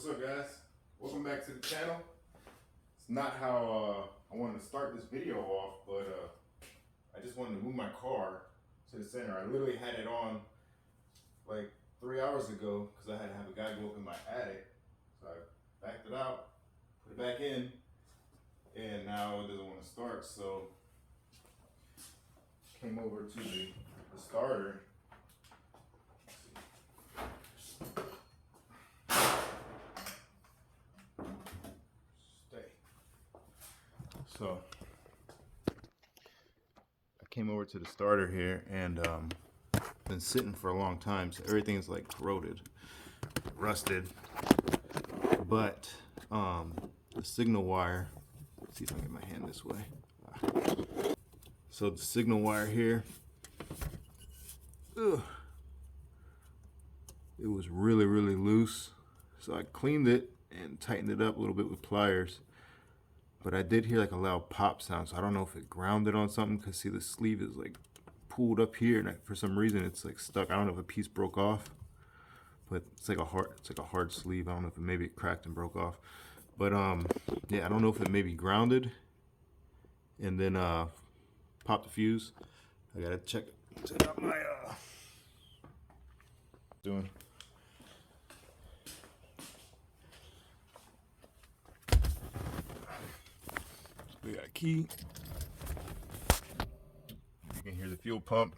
What's up, guys? Welcome back to the channel. It's not how I wanted to start this video off, but I just wanted to move my car to the center. I literally had it on like 3 hours ago because I had to have a guy go up in my attic. So I backed it out, put it back in, and now it doesn't want to start. So came over to the starter. So I came over to the starter here and been sitting for a long time, so everything's like corroded, rusted. But the signal wire, let's see if I can get my hand this way. So the signal wire here, it was really loose. So I cleaned it and tightened it up a little bit with pliers. But I did hear like a loud pop sound, so I don't know if it grounded on something, because see the sleeve is like pulled up here, and for some reason it's like stuck. I don't know if a piece broke off, but it's like a hard sleeve. I don't know if maybe it cracked and broke off. But yeah, I don't know if it maybe grounded and then popped the fuse. I gotta check out my doing. We got a key. You can hear the fuel pump.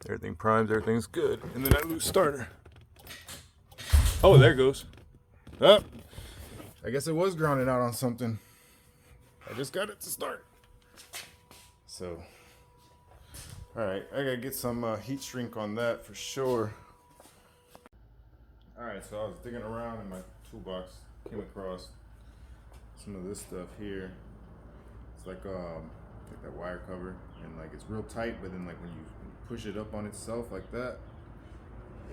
Everything primes, everything's good. And then that loose starter. Oh, there it goes. Oh, I guess it was grounded out on something. I just got it to start. So, alright, I gotta get some heat shrink on that for sure. Alright, so I was digging around in my toolbox, came across some of this stuff here. It's like that wire cover, and like it's real tight, but then like when you push it up on itself like that,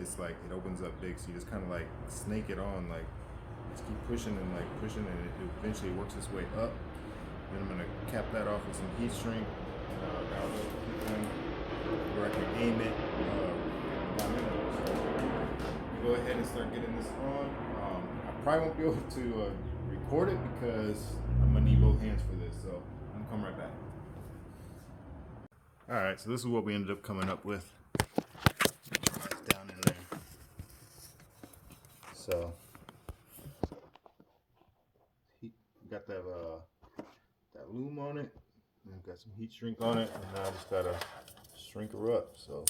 it's like it opens up big, so you just kind of like snake it on, like just keep pushing and it eventually works its way up. Then I'm gonna cap that off with some heat shrink. Where I can aim it. Go ahead and start getting this on. I probably won't be able to record it because I'm gonna need both hands for this, so I'm gonna come right back. Alright, so this is what we ended up coming up with. Down in there. So got that loom on it. And got some heat shrink on it, and now I just gotta shrink her up. So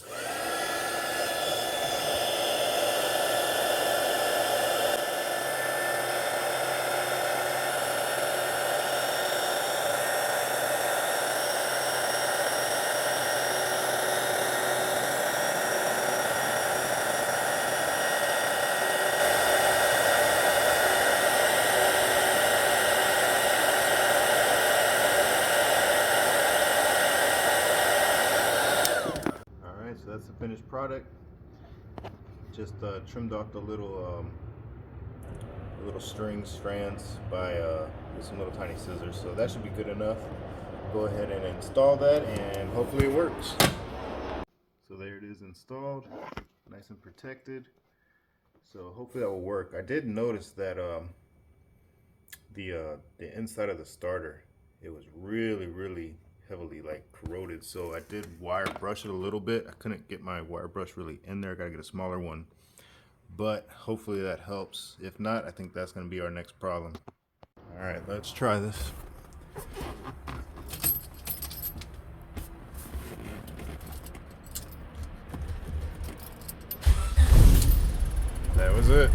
that's the finished product. Just trimmed off the little strands by with some little tiny scissors, so that should be good enough. Go ahead and install that, and hopefully it works. So there it is, installed, nice and protected. So hopefully that will work. I did notice that the inside of the starter, it was really heavily like corroded, so I did wire brush it a little bit. I couldn't get my wire brush really in there. I gotta get a smaller one, but hopefully that helps. If not, I think that's gonna be our next problem. All right, let's try this. That was it.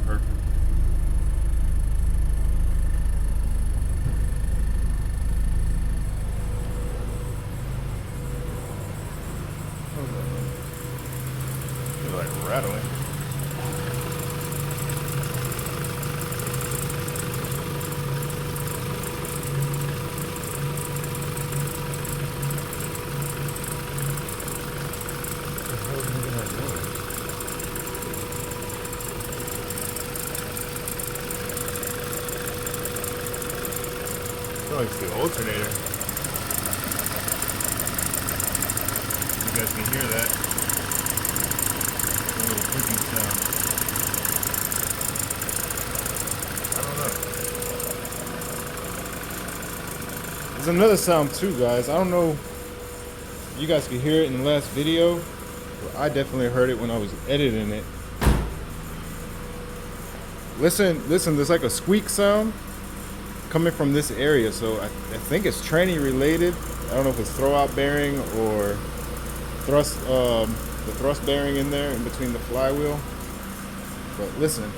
Perfect. Feel like rattling. Oh, it's the alternator. You guys can hear that. A little clicking sound. I don't know. There's another sound too, guys. I don't know if you guys could hear it in the last video, but I definitely heard it when I was editing it. Listen, there's like a squeak sound coming from this area, so I think it's tranny related. I don't know if it's throwout bearing or thrust, the thrust bearing in there in between the flywheel. But listen.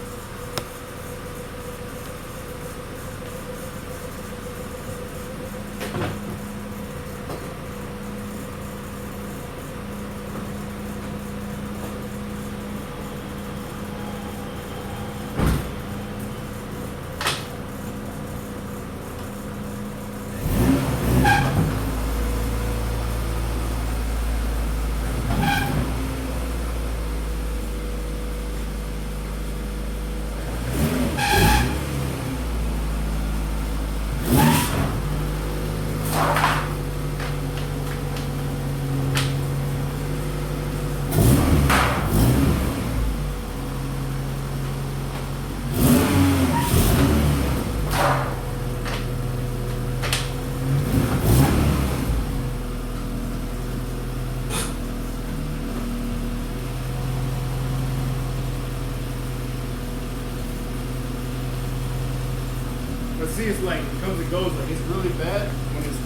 But see, it's like it comes and goes. Like it's really bad when it's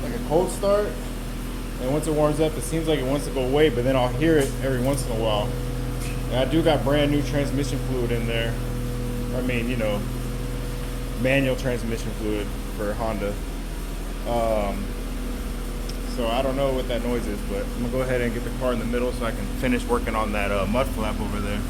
like a cold start, and once it warms up, it seems like it wants to go away. But then I'll hear it every once in a while. And I do got brand new transmission fluid in there. I mean, you know, manual transmission fluid for Honda. So I don't know what that noise is, but I'm gonna go ahead and get the car in the middle so I can finish working on that mud flap over there.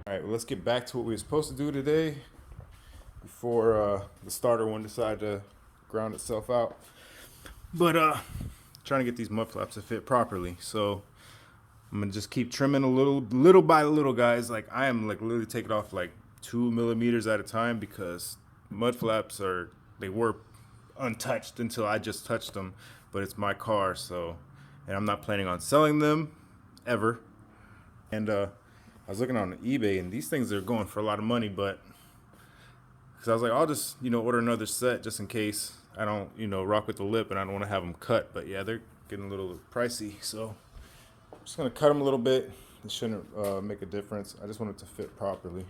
Alright, well, let's get back to what we were supposed to do today before the starter one decided to ground itself out. But trying to get these mud flaps to fit properly. So I'm gonna just keep trimming a little by little, guys. Like I am like literally taking off like 2 millimeters at a time because mud flaps they were untouched until I just touched them. But it's my car, so, and I'm not planning on selling them ever. And I was looking on eBay, and these things are going for a lot of money, but because I was like, I'll just, you know, order another set just in case I don't, you know, rock with the lip and I don't want to have them cut. But yeah, they're getting a little pricey, so I'm just gonna cut them a little bit. It shouldn't make a difference. I just want it to fit properly.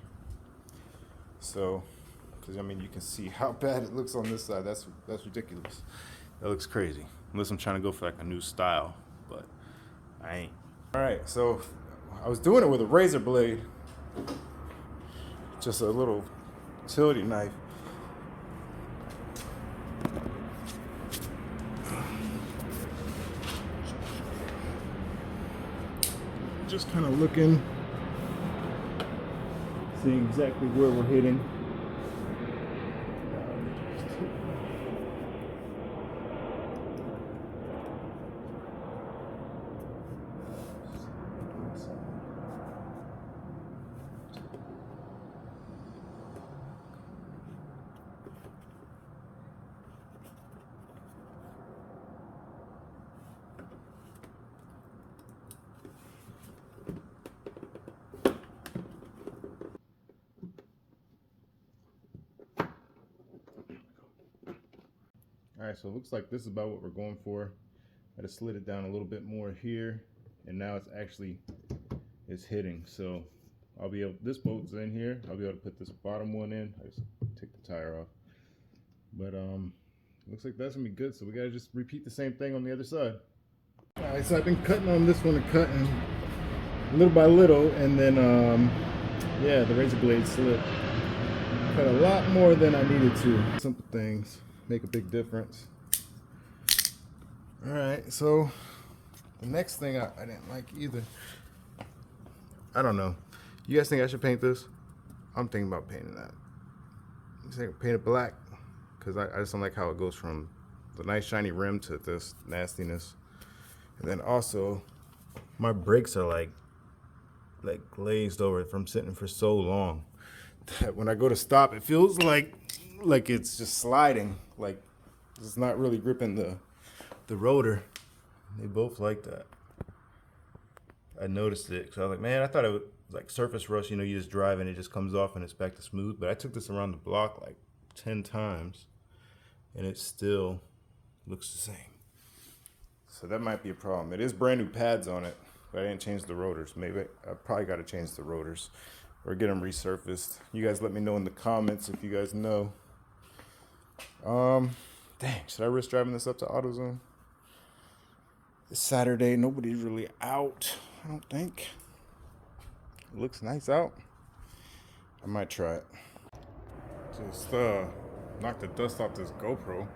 So, because I mean, you can see how bad it looks on this side. That's ridiculous. That looks crazy. Unless I'm trying to go for like a new style, but I ain't. All right, so I was doing it with a razor blade, just a little utility knife. Just kind of looking, seeing exactly where we're hitting. All right, so it looks like this is about what we're going for. I just slid it down a little bit more here, and now it's hitting. So I'll be able, this bolt's in here. I'll be able to put this bottom one in. I just take the tire off. But looks like that's gonna be good. So we gotta just repeat the same thing on the other side. All right, so I've been cutting on this one and cutting little by little, and then yeah, the razor blade slipped. cut a lot more than I needed to. Simple things make a big difference. All right, so the next thing I didn't like either. I don't know. You guys think I should paint this? I'm thinking about painting that. You think paint it black? Because I just don't like how it goes from the nice shiny rim to this nastiness. And then also, my brakes are like glazed over from sitting for so long that when I go to stop, it feels like it's just sliding. Like it's not really gripping the rotor. They both like that. I noticed it because I was like, man, I thought it was like surface rust. You know, you just drive and it just comes off and it's back to smooth. But I took this around the block like 10 times and it still looks the same. So that might be a problem. It is brand new pads on it, but I didn't change the rotors. Maybe I probably got to change the rotors or get them resurfaced. You guys let me know in the comments if you guys know. Dang, should I risk driving this up to AutoZone? It's Saturday, nobody's really out, I don't think. It looks nice out. I might try it. Just knock the dust off this GoPro.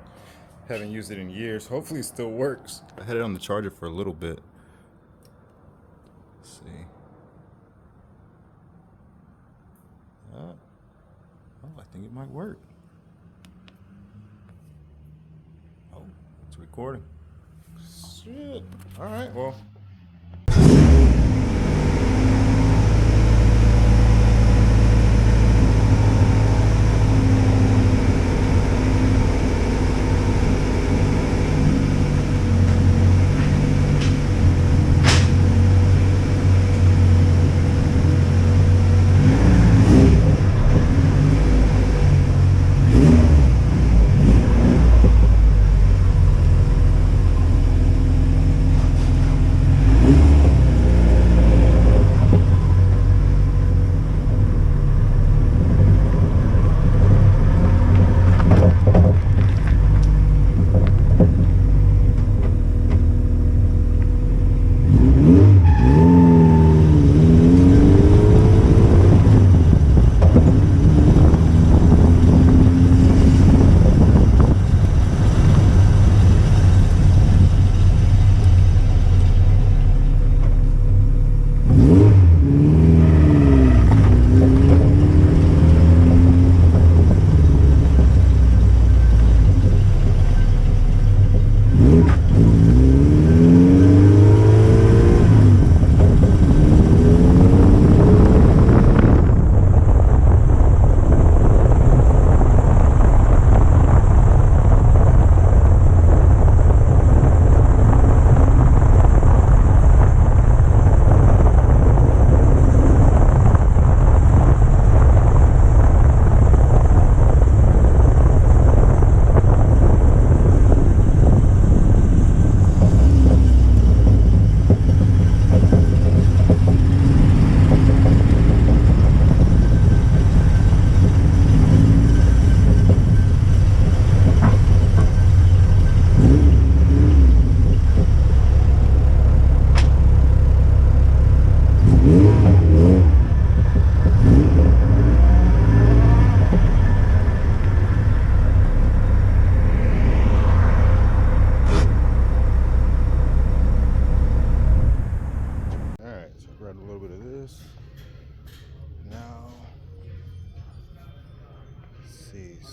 Haven't used it in years. Hopefully it still works. I had it on the charger for a little bit. Let's see. Oh, I think it might work. Oh, it's recording. Shit. All right, well.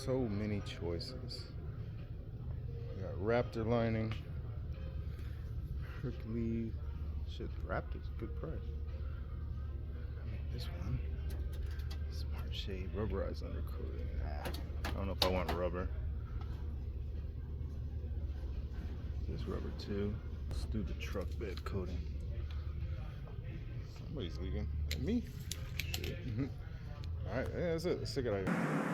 So many choices. We got Raptor lining, Hercules. Shit, Raptor's a good price. I mean, this one, Smart Shade, rubberized undercoating. I don't know if I want rubber. This rubber too. Let's do the truck bed coating. Somebody's leaving. Me? Shit. All right, yeah, that's it. Let's take it out here.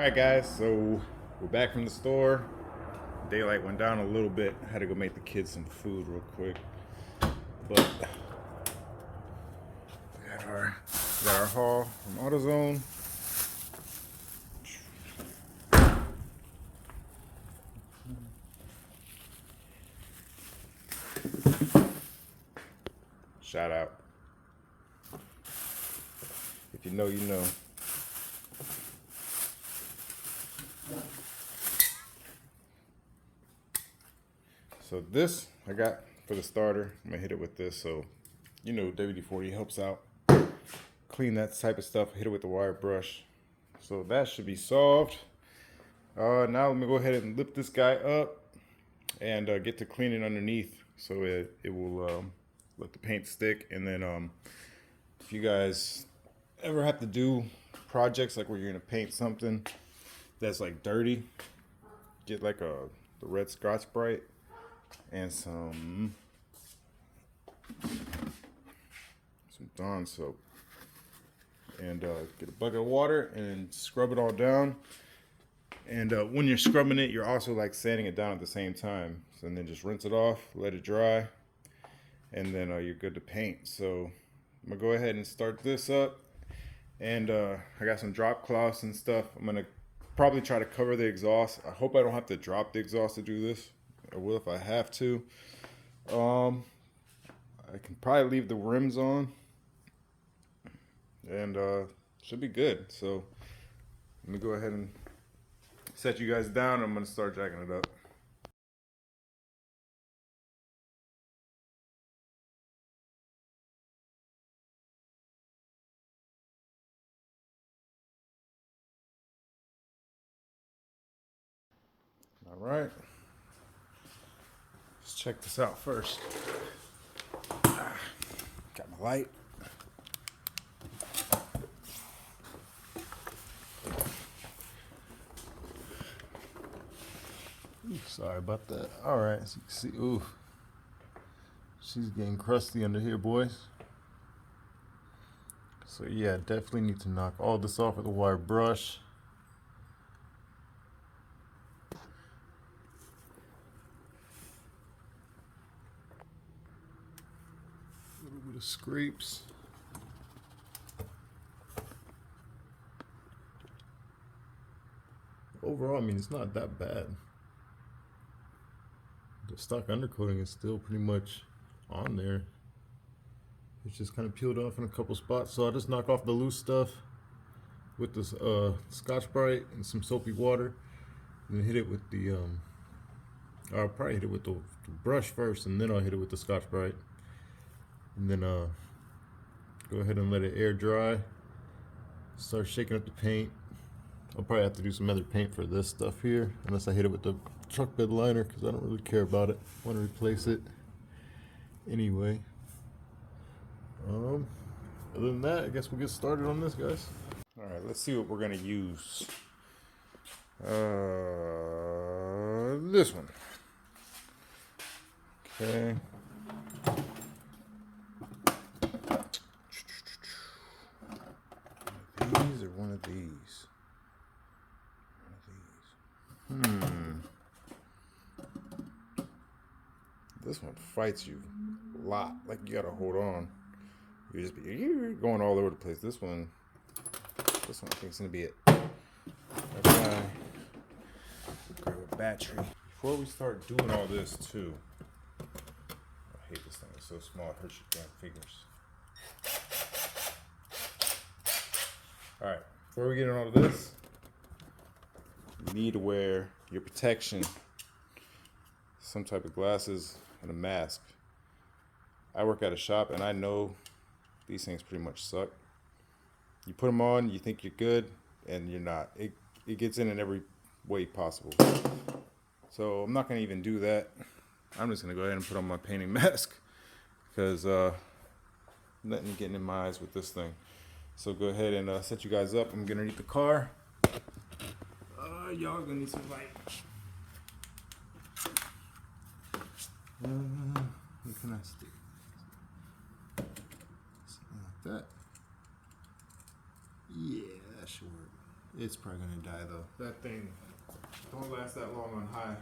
Alright guys, so we're back from the store. Daylight went down a little bit. I had to go make the kids some food real quick. But we got our haul from AutoZone. Shout out. If you know, you know. So this I got for the starter. I'm gonna hit it with this. So you know WD-40 helps out. Clean that type of stuff. Hit it with the wire brush. So that should be solved. Now let me go ahead and lift this guy up and get to cleaning underneath, so it will let the paint stick. And then if you guys ever have to do projects like where you're gonna paint something that's like dirty, get like the red Scotch-Brite and some Dawn soap, and get a bucket of water and scrub it all down. And when you're scrubbing it, you're also like sanding it down at the same time. So, and then just rinse it off, let it dry, and then you're good to paint. So I'm gonna go ahead and start this up. And I got some drop cloths and stuff. I'm gonna probably try to cover the exhaust. I hope I don't have to drop the exhaust to do this. I will if I have to. I can probably leave the rims on, and should be good. So let me go ahead and set you guys down. I'm gonna start jacking it up. All right, let's check this out first. Got my light. Ooh, sorry about that. All right, as you can see, ooh, she's getting crusty under here, boys. So yeah, definitely need to knock all this off with a wire brush. A little bit of scrapes. Overall, I mean, it's not that bad. The stock undercoating is still pretty much on there. It's just kind of peeled off in a couple spots. So I'll just knock off the loose stuff with this Scotch-Brite and some soapy water, and then hit it with the I'll probably hit it with the brush first, and then I'll hit it with the Scotch-Brite, and then go ahead and let it air dry. Start shaking up the paint. I'll probably have to do some other paint for this stuff here, unless I hit it with the truck bed liner, because I don't really care about it. I want to replace it anyway. Other than that, I guess we'll get started on this, guys. All right, let's see what we're gonna use. This one. Okay. These or one of these? This one fights you a lot. Like, you gotta hold on. You just be going all over the place. This one I think is gonna be it. Okay. Grab a battery. Before we start doing all this too, I hate this thing. It's so small. It hurts your damn fingers. All right, before we get into all of this, you need to wear your protection, some type of glasses and a mask. I work at a shop and I know these things pretty much suck. You put them on, you think you're good, and you're not. It gets in every way possible. So I'm not gonna even do that. I'm just gonna go ahead and put on my painting mask because nothing getting in my eyes with this thing. So go ahead and set you guys up. I'm gonna underneath the car. Y'all gonna need some light. What can I stick? Something like that. Yeah, that should work. It's probably gonna die though. That thing don't last that long on high.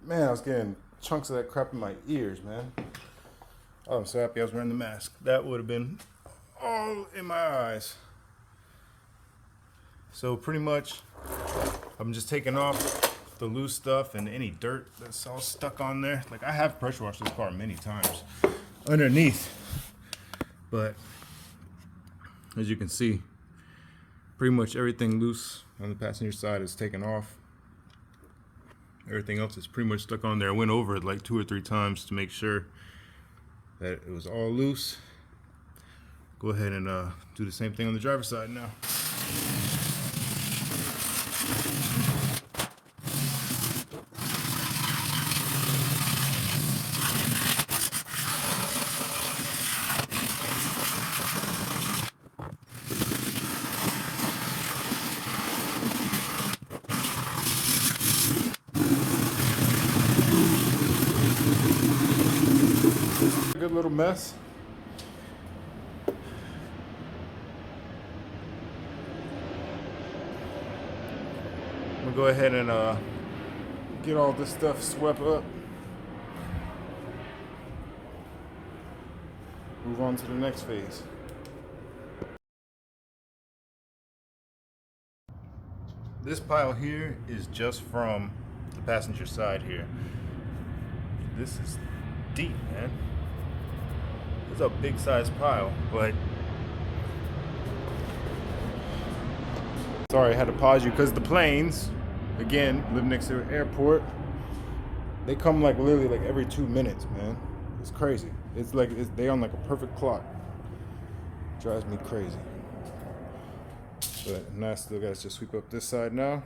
Man, I was getting chunks of that crap in my ears, man. Oh, I'm so happy I was wearing the mask. That would have been all in my eyes. So pretty much, I'm just taking off the loose stuff and any dirt that's all stuck on there. Like, I have pressure washed this car many times underneath. But as you can see, pretty much everything loose on the passenger side is taken off. Everything else is pretty much stuck on there. I went over it like 2 or 3 times to make sure that it was all loose. Go ahead and do the same thing on the driver's side now. Good little mess. I'm gonna go ahead and get all this stuff swept up. Move on to the next phase. This pile here is just from the passenger side here. This is deep, man. It's a big size pile, but sorry, I had to pause you because the planes, again, live next to an airport. They come like literally like every 2 minutes, man. It's crazy. It's like they on like a perfect clock. Drives me crazy. But now I still gotta just sweep up this side now.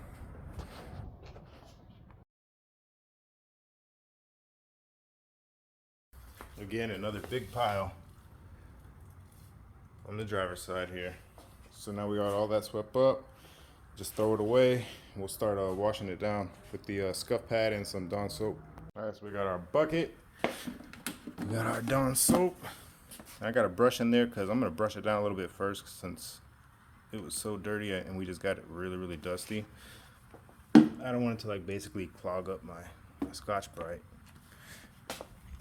Again, another big pile on the driver's side here. So now we got all that swept up. Just throw it away. We'll start washing it down with the scuff pad and some Dawn soap. All right, so we got our bucket. We got our Dawn soap. I got a brush in there because I'm gonna brush it down a little bit first since it was so dirty and we just got it really, really dusty. I don't want it to like basically clog up my Scotch-Brite.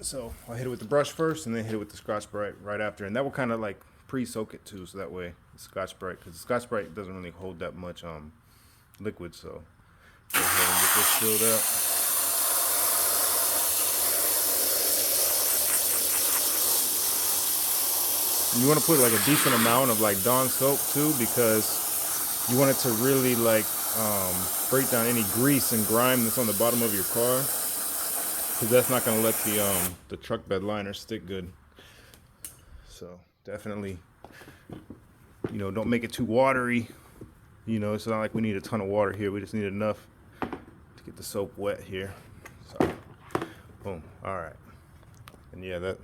So I'll hit it with the brush first and then hit it with the Scotch-Brite right after. And that will kind of like pre-soak it too, so that way the Scotch-Brite, because the Scotch-Brite doesn't really hold that much liquid. So go ahead and get this filled up. And you want to put like a decent amount of like Dawn soap too, because you want it to really like break down any grease and grime that's on the bottom of your car, because that's not going to let the truck bed liner stick good. So definitely, you know, don't make it too watery. You know, it's not like we need a ton of water here. We just need enough to get the soap wet here. So, boom. All right. And yeah, that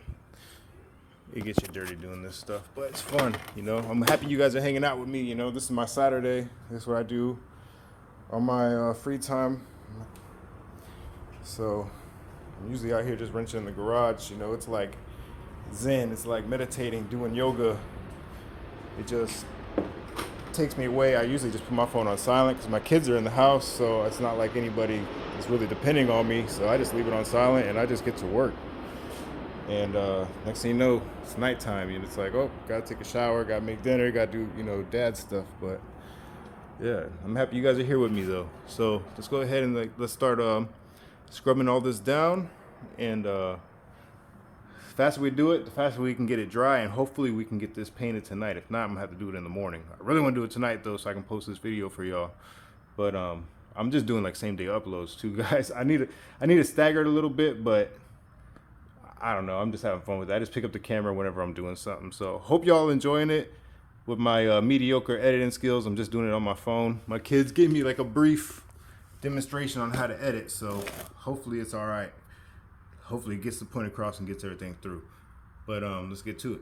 it gets you dirty doing this stuff, but it's fun. You know, I'm happy you guys are hanging out with me. You know, this is my Saturday. This is what I do on my free time. So I'm usually out here just wrenching in the garage. You know, it's like Zen. It's like meditating, doing yoga. It just takes me away. I usually just put my phone on silent because my kids are in the house, so it's not like anybody is really depending on me. So I just leave it on silent and I just get to work. And next thing you know, it's nighttime and it's like, oh, gotta take a shower, gotta make dinner, gotta do, you know, dad stuff. But yeah, I'm happy you guys are here with me though. So let's go ahead and let's start scrubbing all this down. And the faster we do it, the faster we can get it dry, and hopefully we can get this painted tonight. If not, I'm gonna have to do it in the morning. I really want to do it tonight though, so I can post this video for y'all. But I'm just doing like same day uploads too, guys. I need to stagger it a little bit, but I don't know. I'm just having fun with it. I just pick up the camera whenever I'm doing something. So hope y'all enjoying it. With my mediocre editing skills, I'm just doing it on my phone. My kids gave me like a brief demonstration on how to edit, so hopefully it's all right. Hopefully it gets the point across and gets everything through. But let's get to it.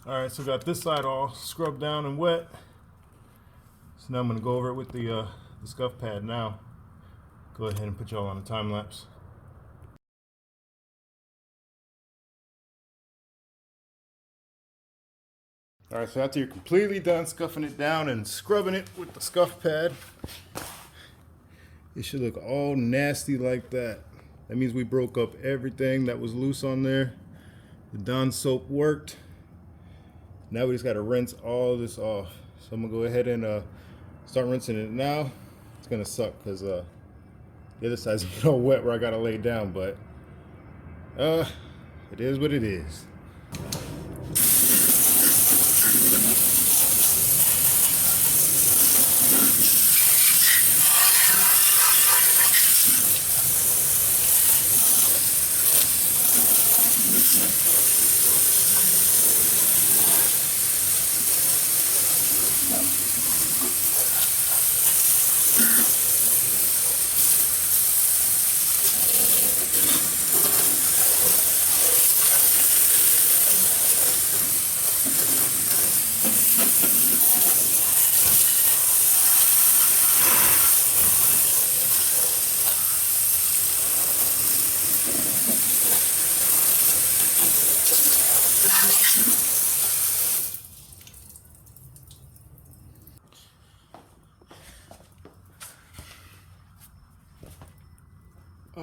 All right, so got this side all scrubbed down and wet. So now I'm gonna go over it with the scuff pad now. Go ahead and put y'all on a time lapse. All right, so after you're completely done scuffing it down and scrubbing it with the scuff pad, it should look all nasty like that. That means we broke up everything that was loose on there. The Dawn soap worked. Now we just got to rinse all this off. So I'm gonna go ahead and start rinsing it now. It's gonna suck because the other side's all wet where I gotta lay down, but it is what it is.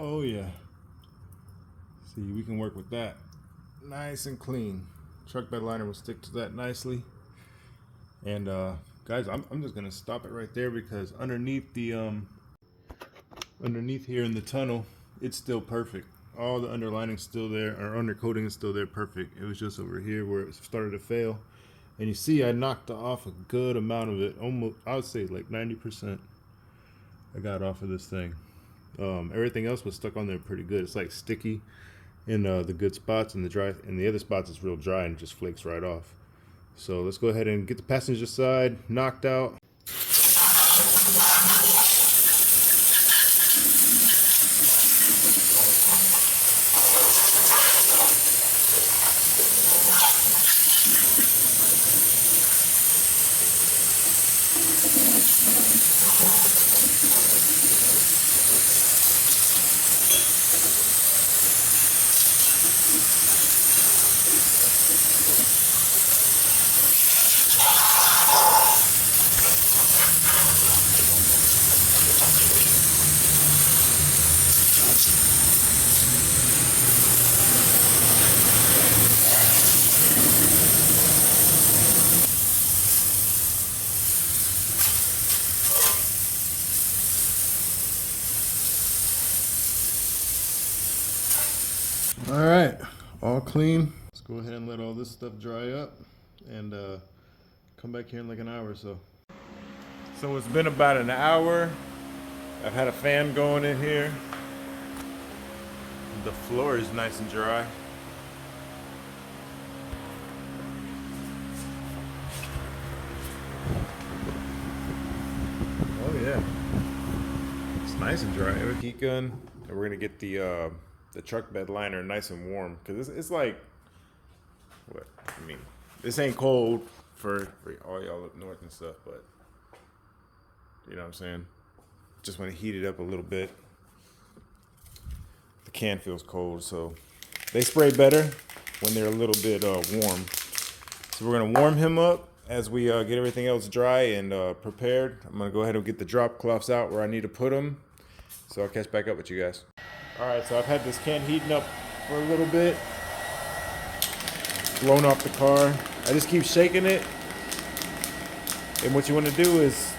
Oh yeah. See, we can work with that. Nice and clean. Truck bed liner will stick to that nicely. And guys, I'm just gonna stop it right there because underneath underneath here in the tunnel, it's still perfect. All the underlining's still there, our undercoating is still there perfect. It was just over here where it started to fail. And you see I knocked off a good amount of it. Almost, I would say like 90% I got off of this thing. Everything else was stuck on there pretty good. It's like sticky in the good spots, and the dry, and the other spots it's real dry and just flakes right off. So let's go ahead and get the passenger side knocked out. All right, all clean. Let's go ahead and let all this stuff dry up and come back here in like an hour or so. So it's been about an hour. I've had a fan going in here. The floor is nice and dry. Oh yeah, it's nice and dry. Heat gun, and we're gonna get the truck bed liner nice and warm because it's like, what I mean, this ain't cold for all y'all up north and stuff, but you know what I'm saying. Just want to heat it up a little bit. The can feels cold, so they spray better when they're a little bit warm. So we're gonna warm him up as we get everything else dry and prepared. I'm gonna go ahead and get the drop cloths out where I need to put them. So I'll catch back up with you guys. All right, so I've had this can heating up for a little bit. Blown off the car. I just keep shaking it. And what you want to do is,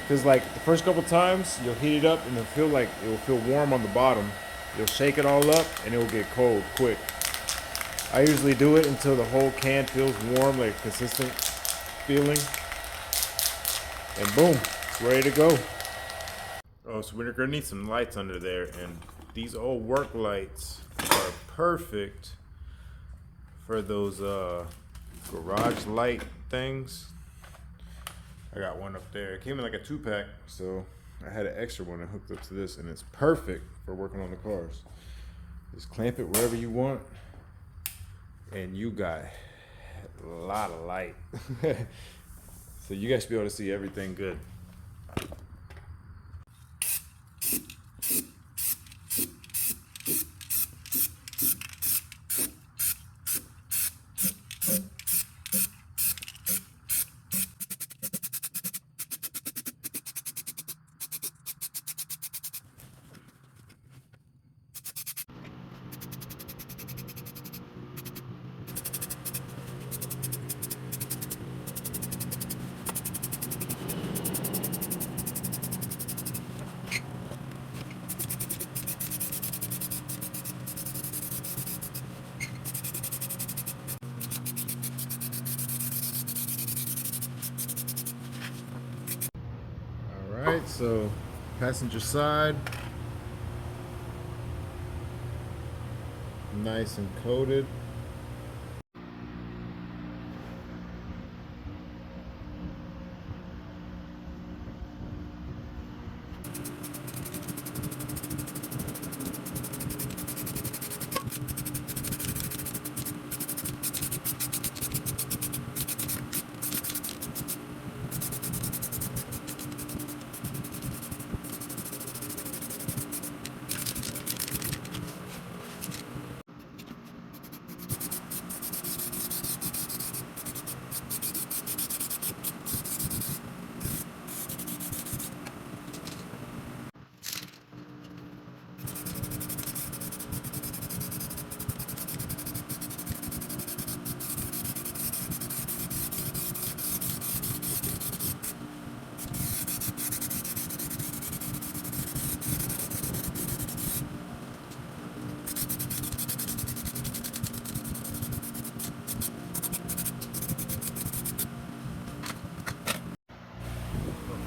because like the first couple times, you'll heat it up and it will feel warm on the bottom. You'll shake it all up and it will get cold quick. I usually do it until the whole can feels warm, like consistent feeling. And boom, it's ready to go. Oh, so we're gonna need some lights under there, and these old work lights are perfect for those garage light things. I got one up there. It came in like a 2-pack, so I had an extra one and hooked up to this, and it's perfect for working on the cars. Just clamp it wherever you want, and you got a lot of light. So you guys should be able to see everything good. All right, so passenger side, nice and coated.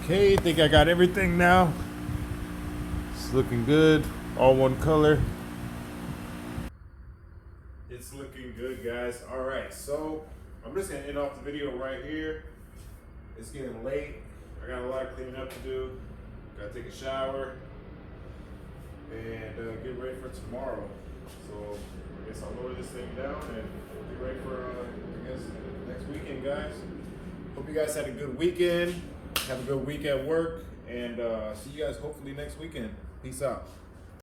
Okay, I think I got everything now. It's looking good, all one color. It's looking good, guys. All right, so I'm just gonna end off the video right here. It's getting late. I got a lot of cleaning up to do. Gotta take a shower and get ready for tomorrow. So I guess I'll lower this thing down and get ready for I guess next weekend, guys. Hope you guys had a good weekend. Have a good week at work, and see you guys hopefully next weekend. Peace out.